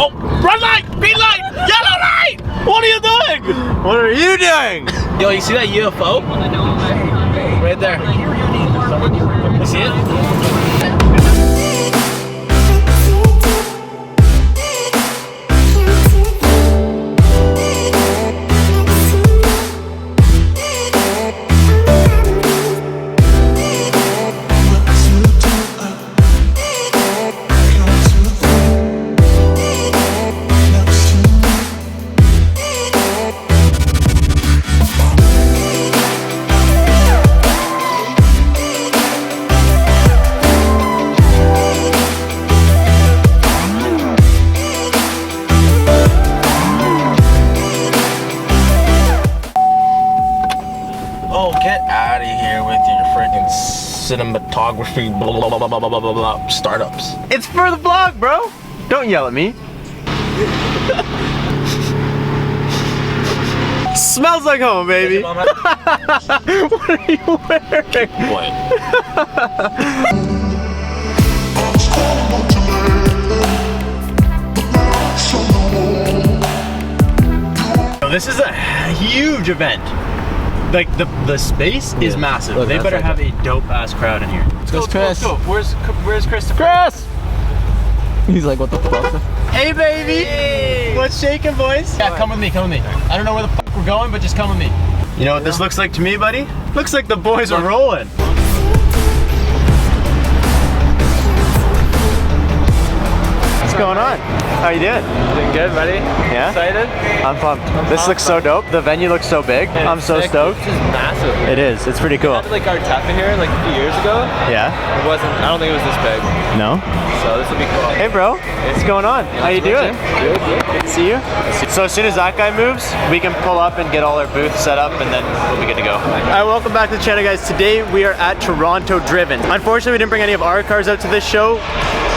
Oh, red light, green light, yellow light! What are you doing? What are you doing? Yo, you see that UFO? Right there. You see it? Oh, get out of here with your freaking cinematography, blah, blah, blah, blah, blah, blah, blah, blah, startups. It's for the vlog, bro. Don't yell at me. Smells like home, baby. What are you wearing? What? This is a huge event. Like the space is massive. Look, they better like have a dope ass crowd in here. Let's go, Chris. Let's go. Where's Christopher? Chris! He's like, what the fuck? Hey, baby! Hey. What's shaking, boys? Yeah, come with me, come with me. I don't know where the fuck we're going, but just come with me. You know what this looks like to me, buddy? Looks like the boys are rolling. What's going on? How you doing? Doing good, buddy. Yeah? Excited? I'm pumped. This looks so dope. The venue looks so big. I'm so stoked. This is massive. It is. It's pretty cool. I had like our tap in here like a few years ago. Yeah? It wasn't, I don't think it was this big. No? So this will be cool. Hey, bro. What's going on? How you doing? Good, good. Good to see you. So as soon as that guy moves, we can pull up and get all our booths set up, and then we'll be good to go. Alright, welcome back to the channel, guys. Today we are at Toronto Driven. Unfortunately, we didn't bring any of our cars out to this show,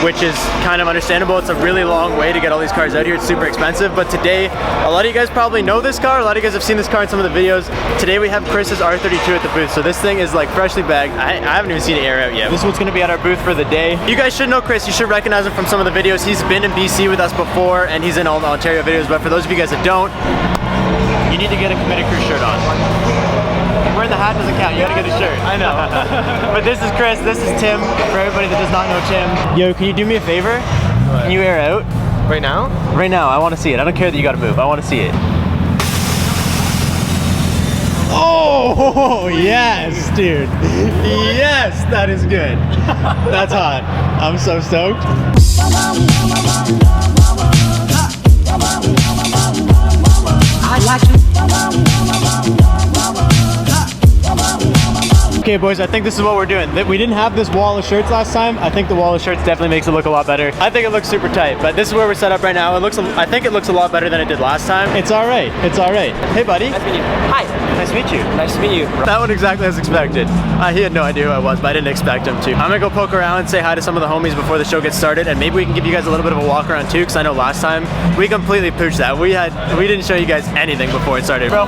which is kind of understandable. It's a really long way to get all these cars out here. It's super expensive, but today, a lot of you guys probably know this car. A lot of you guys have seen this car in some of the videos. Today we have Chris's R32 at the booth. So this thing is like freshly bagged. I haven't even seen it air out yet. This is what's gonna be at our booth for the day. You guys should know Chris. You should recognize him from some of the videos. He's been in BC with us before, and he's in all the Ontario videos, but for those of you guys that don't, you need to get a Committed Crew shirt on. Wearing the hat doesn't count, you gotta get a shirt. I know. But this is Chris, this is Tim, for everybody that does not know Tim. Yo, can you do me a favor? Can you air out? Right now? Right now, I wanna see it. I don't care that you gotta move, I wanna see it. Oh, yes, dude. Yes, that is good. That's hot. I'm so stoked. Okay, boys, I think this is what we're doing. We didn't have this wall of shirts last time. I think the wall of shirts definitely makes it look a lot better. I think it looks super tight, but this is where we're set up right now. I think it looks a lot better than it did last time. It's all right. It's all right. Hey, buddy. Nice to meet you. Hi. Nice to meet you. Nice to meet you. That one exactly as expected. He had no idea who I was, but I didn't expect him to. I'm gonna go poke around and say hi to some of the homies before the show gets started, and maybe we can give you guys a little bit of a walk around too, because I know last time we completely pooched that. We didn't show you guys anything before it started. Bro,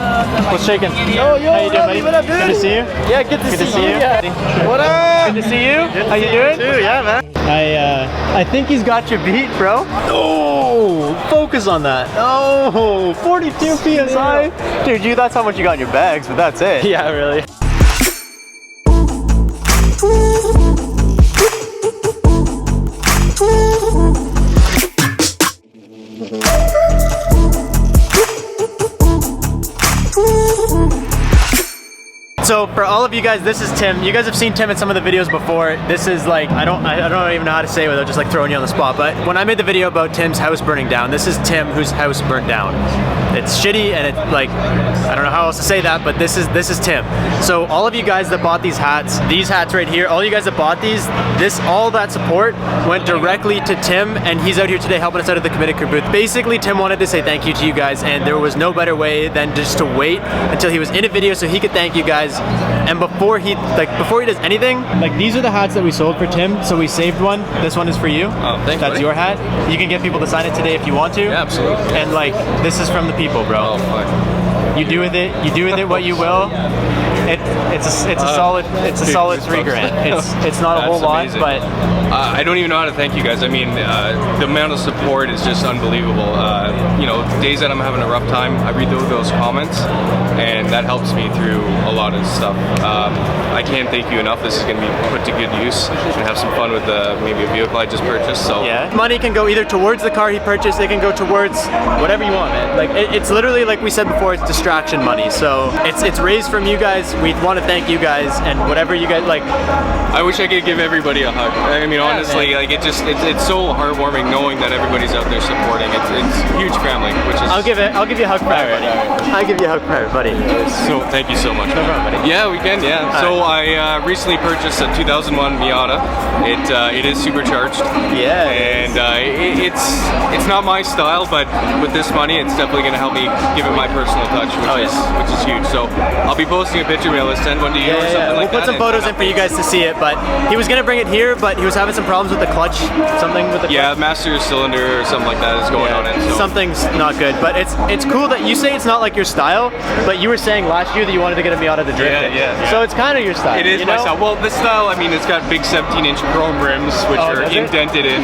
what's shaking? Yo, How you doing, buddy? what up, dude? Good to see you. Yeah, good to see you. Yeah. What up? Good to see you. How you doing? Too, yeah, man. I think he's got you beat, bro. Oh, focus on that. Oh, 42 PSI. Dude, that's how much you got in your bags, but that's it. Yeah, really. So for all of you guys, this is Tim. You guys have seen Tim in some of the videos before. This is like, I don't even know how to say it without just like throwing you on the spot, but when I made the video about Tim's house burning down, this is Tim whose house burnt down. It's shitty and it's like, I don't know how else to say that, but this is Tim. So all of you guys that bought these hats right here, all you guys that bought these, all that support went directly to Tim, and he's out here today helping us out at the Committed Crew booth. Basically, Tim wanted to say thank you to you guys, and there was no better way than just to wait until he was in a video so he could thank you guys. And before he does anything, like these are the hats that we sold for Tim, so we saved one. This one is for you. Oh, thanks. That's your hat. You can get people to sign it today if you want to. Yeah, absolutely. And like, this is from the people, bro. Oh, fuck. You do with it what you will. It's a solid $3,000. It's not a whole lot, amazing. but I don't even know how to thank you guys. I mean, the amount of support is just unbelievable. You know, days that I'm having a rough time, I read those comments, and that helps me through a lot of stuff. I can't thank you enough. This is going to be put to good use and have some fun with maybe a vehicle I just purchased. So yeah, money can go either towards the car he purchased, it can go towards whatever you want, man. Like it's literally, like we said before, it's distraction money. So it's raised from you guys. We want to thank you guys, and whatever you guys like. I wish I could give everybody a hug. I mean, honestly, like it's so heartwarming knowing that everybody's out there supporting. It's a huge family, which is. I'll give you a hug for everybody. I'll give you a hug for everybody. So thank you so much. No problem, buddy. Yeah, we can. Yeah. So I recently purchased a 2001 Miata. It is supercharged. Yeah. And it's not my style, but with this money, it's definitely going to help me give it my personal touch, which is huge. So I'll be posting a picture. Maybe I'll send one to you or something like that. We'll put some photos in for you guys to see it, but he was gonna bring it here, but he was having some problems with the clutch, something with the clutch. Yeah, master cylinder or something like that is going on it. So. Something's not good, but it's cool that you say it's not like your style, but you were saying last year that you wanted to get a Miata to drift. Yeah. So it's kind of your style. It is my style. Well, this style, I mean, it's got big 17-inch chrome rims, which are indented in.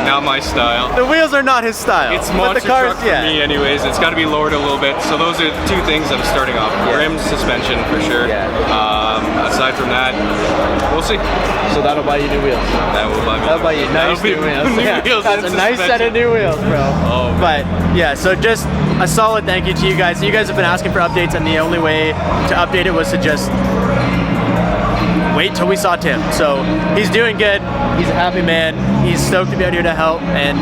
Not my style. The wheels are not his style. It's monster truck for me, anyways. It's got to be lowered a little bit. So those are the two things I'm starting off. Rims, suspension, for sure. Aside from that, we'll see. So that'll buy you new wheels. That'll buy you nice new wheels. wheels. That's a nice set of new wheels, bro. Oh, but yeah, so just a solid thank you to you guys. You guys have been asking for updates, and the only way to update it was to just wait till we saw Tim. So he's doing good. He's a happy man. He's stoked to be out here to help, and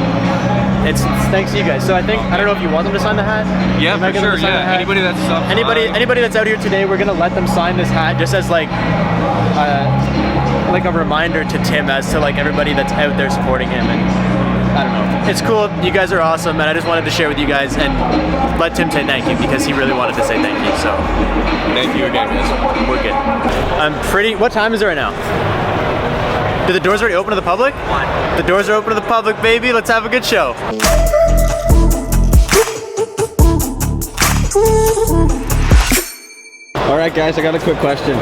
it's thanks to you guys. So I don't know if you want them to sign the hat. Yeah, for sure. Yeah, anybody that's anybody that's out here today, we're gonna let them sign this hat just as like a reminder to Tim as to like everybody that's out there supporting him. And I don't know, it's cool. You guys are awesome, and I just wanted to share with you guys and let Tim say thank you because he really wanted to say thank you. So thank you again, guys. We're good. What time is it right now? Did the doors already open to the public? The doors are open to the public, baby. Let's have a good show. All right, guys, I got a quick question.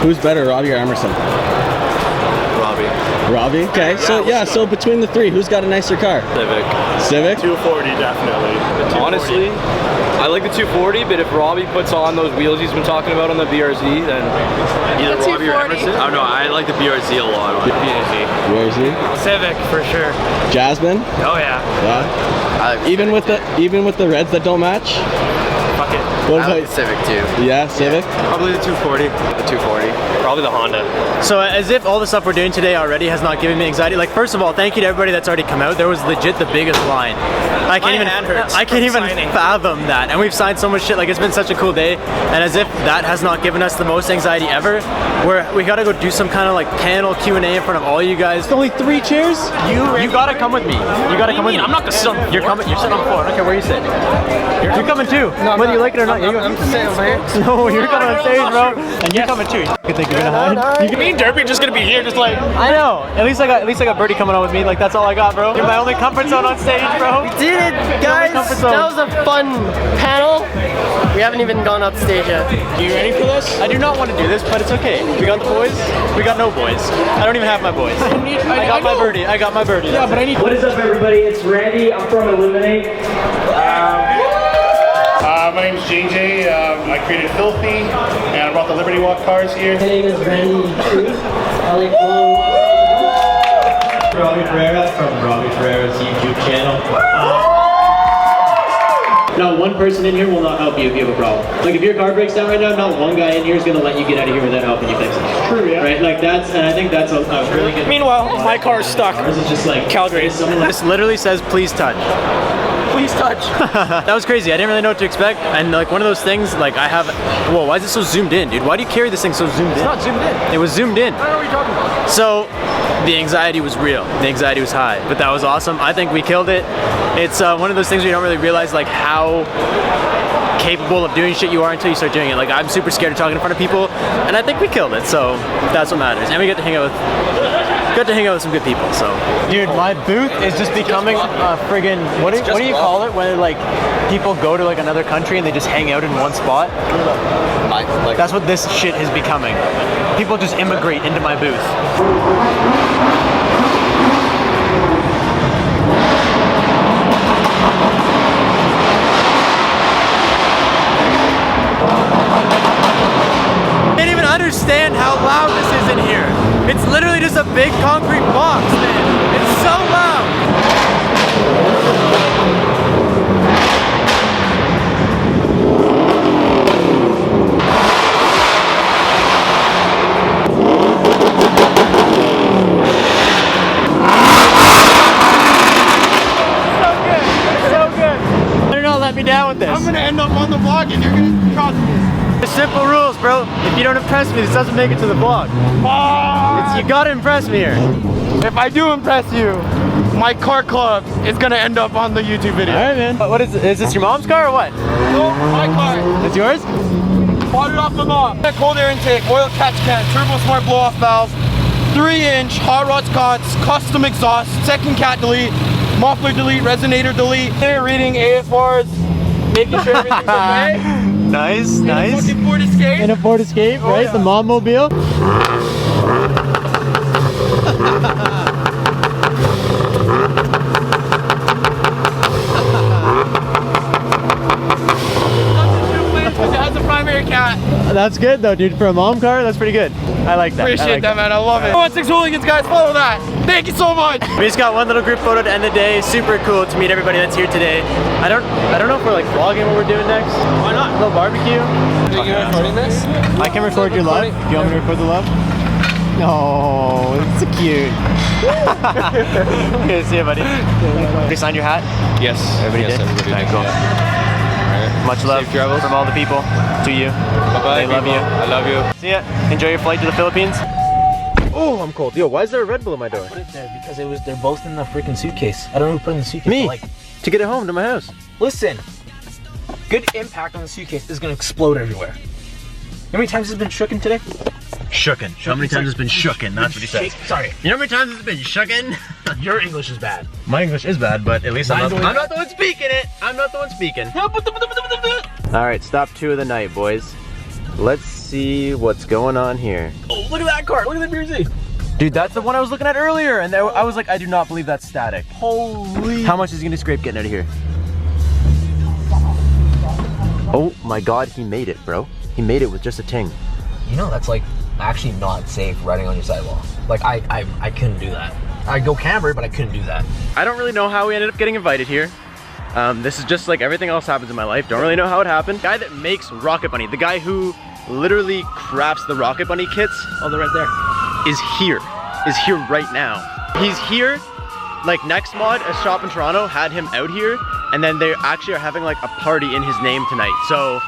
Who's better, Robbie or Emerson? Robbie? Okay, so between the three, who's got a nicer car? Civic? 240, definitely. Honestly, I like the 240, but if Robbie puts on those wheels he's been talking about on the BRZ, then either Robbie or Emerson. I don't know, I like the BRZ a lot. BRZ? Civic for sure. Jasmine? Oh yeah. Yeah. Even with the reds that don't match? Fuck it. What about Civic too. Yeah, Civic? Probably the 240. The 240. Probably the Honda. So as if all the stuff we're doing today already has not given me anxiety. Like, first of all, thank you to everybody that's already come out. There was legit the biggest line. I can't even fathom that. And we've signed so much shit. Like, it's been such a cool day. And as if that has not given us the most anxiety ever, we gotta go do some kind of like panel Q&A in front of all you guys. Only 3 chairs? You gotta come with me. You gotta come with me. I'm not gonna sit on. You're coming. You're sitting on the floor. I don't care where you sit. You're coming too. No, whether you like it or not. I'm sitting over here. No, you're coming on stage, bro. And you're coming too. You think you're gonna hide? Me and Derby just gonna be here, just like. I know. At least I got Birdie coming on with me. Like, that's all I got, bro. You're my only comfort zone on stage, bro. We did it, guys. That was a fun panel. We haven't even gone up stage yet. Are you ready for this? I do not want to do this, but it's okay. We got the boys. We got no boys. I don't even have my boys. I got my birdie. I got my birdie. Yeah, but I need. What is up, everybody? It's Randy. I'm from Illuminate. My name's JJ. I created Filthy, and I brought the Liberty Walk cars here. My name is Randy Truth. Robbie Ferreira from Robbie Ferreira's YouTube channel. Not one person in here will not help you if you have a problem. Like, if your car breaks down right now, not one guy in here is going to let you get out of here without helping you fix it. True, yeah. Right? Like, and I think that's a really good. Meanwhile, my car's stuck. Ours is just like Calgary. This literally says, please touch. Please touch. That was crazy. I didn't really know what to expect. And like one of those things, like whoa, why is it so zoomed in, dude? Why do you carry this thing so zoomed in? It's not zoomed in. It was zoomed in. I don't know what you're talking about. So the anxiety was real. The anxiety was high, but that was awesome. I think we killed it. It's one of those things where you don't really realize like how capable of doing shit you are until you start doing it. Like, I'm super scared of talking in front of people, and I think we killed it. So that's what matters. And we get to hang out with got to hang out with some good people. So, dude, my booth is just becoming a friggin' what do you call it when like people go to like another country and they just hang out in one spot? That's what this shit is becoming. People just immigrate into my booth. Understand how loud this is in here. It's literally just a big concrete box, man. It's so loud. So good. So good. Better not let me down with this. I'm gonna end up on the vlog and you're gonna cross this. There's simple rules, bro. If you don't impress me, this doesn't make it to the vlog. You gotta impress me here. If I do impress you, my car club is gonna end up on the YouTube video. All right, man. What is this your mom's car or what? No, my car. It's yours? Bought it off the mom. Cold air intake, oil catch can, turbo smart blow off valve, 3-inch hot rod sconce, custom exhaust, second cat delete, muffler delete, resonator delete, air reading AFRs, making sure everything's okay. Nice, nice. In a Ford Escape. In a Ford Escape, right? Yeah. The mom mobile. It has a primary cat. That's good though, dude. For a mom car, that's pretty good. I like that. Appreciate that, man. I love it. 16 hooligans, guys. Follow that. Thank you so much. We just got one little group photo to end the day. Super cool to meet everybody that's here today. I don't know if we're like vlogging what we're doing next. Why not? A little barbecue. Are you recording this? I can record your love. Do you want me to record the love? No, it's so cute. Okay, see you, buddy. Did you sign your hat? Yes. Everybody did? Everybody Alright, did. cool. Yeah. Much love Safe travels from all the people to you. Bye-bye. They love you. I love you. See ya. Enjoy your flight to the Philippines. Oh, I'm cold. Yo, why is there a Red Bull in my door? I put it there because they're both in the freaking suitcase. I don't know who put it in the suitcase. Me. Like, To get it home to my house. listen, good impact on the suitcase is gonna explode everywhere. You know how many times it's been shooken today? Shooken. How many times it's been shooken? That's what he said. Sorry. You know how many times it's been shooken? Your English is bad. My English is bad, but at least I'm not the one speaking it. I'm not the one speaking. All right, stop 2 of the night, boys. Let's see what's going on here. Oh, look at that car. Look at the music. Dude, that's the one I was looking at earlier, and I was like, I do not believe that's static. Holy. How much is he gonna scrape getting out of here? Oh my God, he made it, bro. He made it with just a ting. You know, that's like actually not safe riding on your sidewalk. Like I couldn't do that. I'd go camber, but I couldn't do that. I don't really know how we ended up getting invited here. This is just like everything else happens in my life. Don't really know how it happened. The guy that makes Rocket Bunny, the guy who literally crafts the Rocket Bunny kits, oh, they're right there, is here right now. He's here, like next mod, a shop in Toronto had him out here, and then they actually are having like a party in his name tonight. So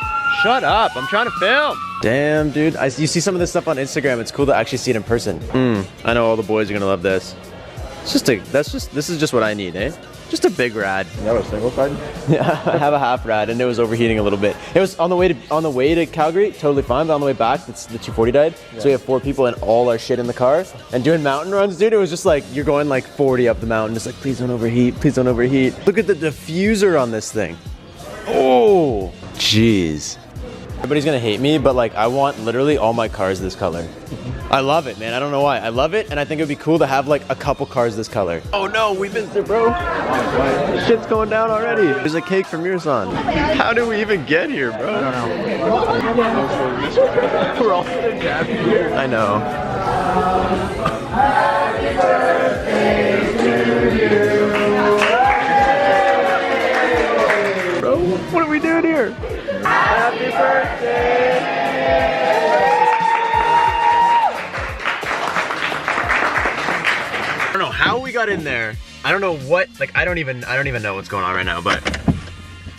shut up, I'm trying to film. Damn, dude, you see some of this stuff on Instagram. It's cool to actually see it in person. I know all the boys are gonna love this. It's just this is just what I need, eh? Just a big rad. You have a single card? Yeah, I have a half rad, and it was overheating a little bit. It was on the way to Calgary, totally fine, but on the way back, the 240 died. Yeah. So we have 4 people and all our shit in the car. And doing mountain runs, dude, it was just like you're going like 40 up the mountain, just like please don't overheat, please don't overheat. Look at the diffuser on this thing. Oh, jeez. Everybody's gonna hate me, but like I want literally all my cars this color. I love it, man. I don't know why. I love it, and I think it would be cool to have like a couple cars this color. Oh no, we missed it, bro. Shit's going down already. There's a cake from Mirsan. How did we even get here, bro? I don't know. We're all gonna jab here. I know. Happy birthday to you. Bro, what are we doing here? Happy birthday! I don't know how we got in there. I don't know what, like I don't even know what's going on right now, but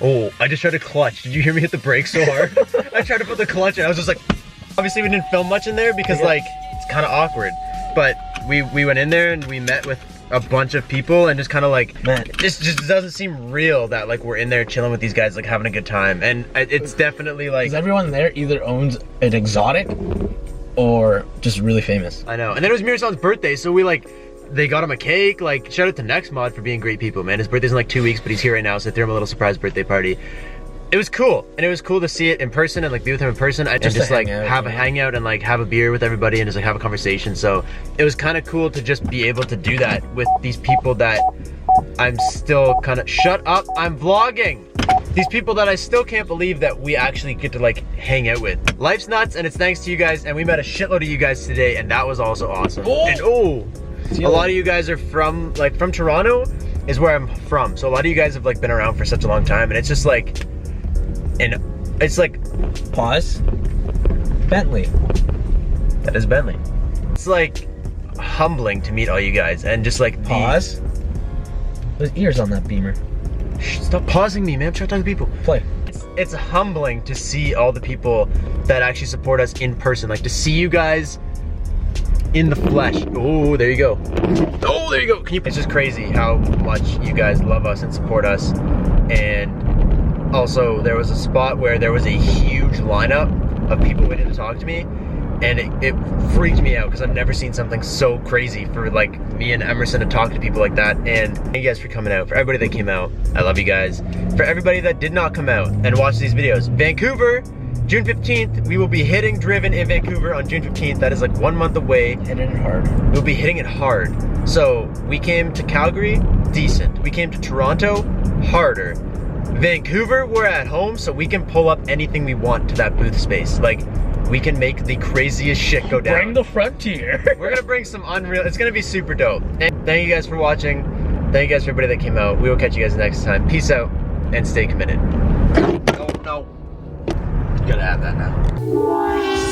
oh, I just tried to clutch. Did you hear me hit the brakes so hard? I tried to put the clutch in. I was just like, obviously we didn't film much in there because like it's kind of awkward. But we went in there and we met with a bunch of people and just kind of like, man, this just doesn't seem real that like we're in there chilling with these guys, like having a good time. And it's definitely like, because everyone there either owns an exotic or just really famous. I know. And then it was Mirasan's birthday, so we like, they got him a cake. Like, shout out to Nextmod for being great people, man. His birthday's in like 2 weeks, but he's here right now, so they threw him a little surprise birthday party. It was cool, and it was cool to see it in person and like be with him in person. I just like have a hangout and like have a beer with everybody and just like have a conversation. So it was kind of cool to just be able to do that with these people that I'm still kind of, shut up, I'm vlogging. These people that I still can't believe that we actually get to like hang out with. Life's nuts, and it's thanks to you guys, and we met a shitload of you guys today, and that was also awesome. And a lot of you guys are from Toronto is where I'm from. So a lot of you guys have like been around for such a long time, and it's just like, and it's like, pause. Bentley. That is Bentley. It's like humbling to meet all you guys, and just like pause. There's ears on that Beamer. Shh, stop pausing me, man. I'm trying to talk to people. Play. It's humbling to see all the people that actually support us in person. Like to see you guys in the flesh. Oh, there you go. Oh, there you go. It's just crazy how much you guys love us and support us. And also, there was a spot where there was a huge lineup of people waiting to talk to me, and it freaked me out because I've never seen something so crazy for like me and Emerson to talk to people like that. And thank you guys for coming out. For everybody that came out, I love you guys. For everybody that did not come out and watch these videos, Vancouver, June 15th, we will be hitting Driven in Vancouver on June 15th. That is like 1 month away. Hitting it hard. We'll be hitting it hard. So we came to Calgary, decent. We came to Toronto, harder. Vancouver, we're at home, so we can pull up anything we want to that booth space. Like, we can make the craziest shit go down. Bring the frontier. We're gonna bring some unreal, it's gonna be super dope. And thank you guys for watching. Thank you guys for everybody that came out. We will catch you guys next time. Peace out, and stay committed. No. Gotta have that now.